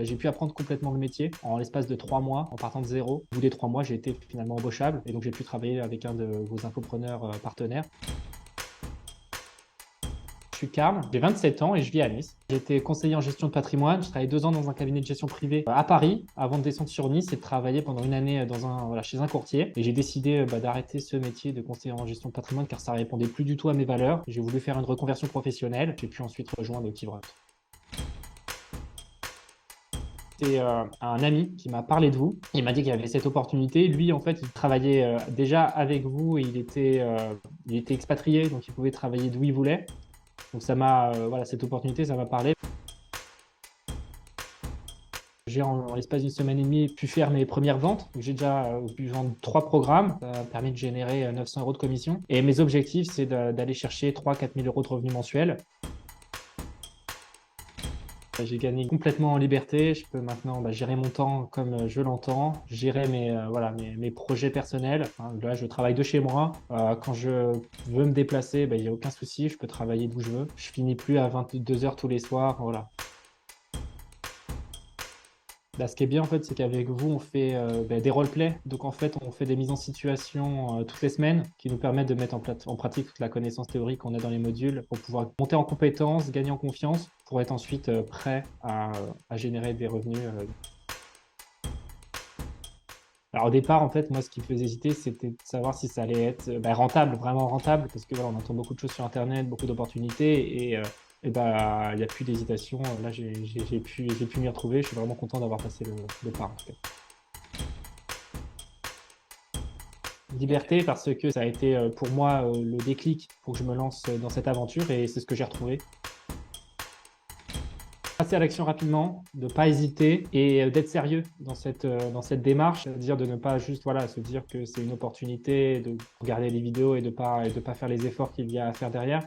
J'ai pu apprendre complètement le métier en l'espace de 3 mois, en partant de zéro. Au bout des 3 mois, j'ai été finalement embauchable et donc j'ai pu travailler avec un de vos infopreneurs partenaires. Je suis Karl, j'ai 27 ans et je vis à Nice. J'ai été conseiller en gestion de patrimoine. Je travaillé 2 ans dans un cabinet de gestion privée à Paris avant de descendre sur Nice et de travailler pendant une année chez un courtier. Et j'ai décidé d'arrêter ce métier de conseiller en gestion de patrimoine car ça répondait plus du tout à mes valeurs. J'ai voulu faire une reconversion professionnelle. J'ai pu ensuite rejoindre Kivra. C'est un ami qui m'a parlé de vous. Il m'a dit qu'il y avait cette opportunité. Lui, en fait, il travaillait déjà avec vous et il était expatrié, donc il pouvait travailler d'où il voulait. Donc voilà, cette opportunité, ça m'a parlé. J'ai en l'espace d'une semaine et demie pu faire mes premières ventes. J'ai déjà pu vendre 3 programmes. Ça a permis de générer 900 € de commission. Et mes objectifs, c'est d'aller chercher 3 000 à 4 000 € de revenus mensuels. J'ai gagné complètement en liberté. Je peux maintenant gérer mon temps comme je l'entends, gérer mes projets personnels. Hein, là, je travaille de chez moi. Quand je veux me déplacer, il n'y a aucun souci. Je peux travailler d'où je veux. Je finis plus à 22 heures tous les soirs. Voilà. Ce qui est bien, en fait, c'est qu'avec vous, on fait des roleplays. Donc, en fait, on fait des mises en situation toutes les semaines qui nous permettent de mettre en pratique toute la connaissance théorique qu'on a dans les modules pour pouvoir monter en compétences, gagner en confiance, pour être ensuite prêt à générer des revenus. Alors, au départ, en fait, moi, ce qui me faisait hésiter, c'était de savoir si ça allait être rentable, vraiment rentable, parce que voilà, on entend beaucoup de choses sur Internet, beaucoup d'opportunités, il n'y a plus d'hésitation. Là, j'ai pu m'y retrouver. Je suis vraiment content d'avoir passé le pas, en tout cas. Liberté, parce que ça a été pour moi le déclic pour que je me lance dans cette aventure et c'est ce que j'ai retrouvé. Passer à l'action rapidement, de ne pas hésiter et d'être sérieux dans cette démarche, c'est-à-dire de ne pas juste se dire que c'est une opportunité, de regarder les vidéos et de pas faire les efforts qu'il y a à faire derrière.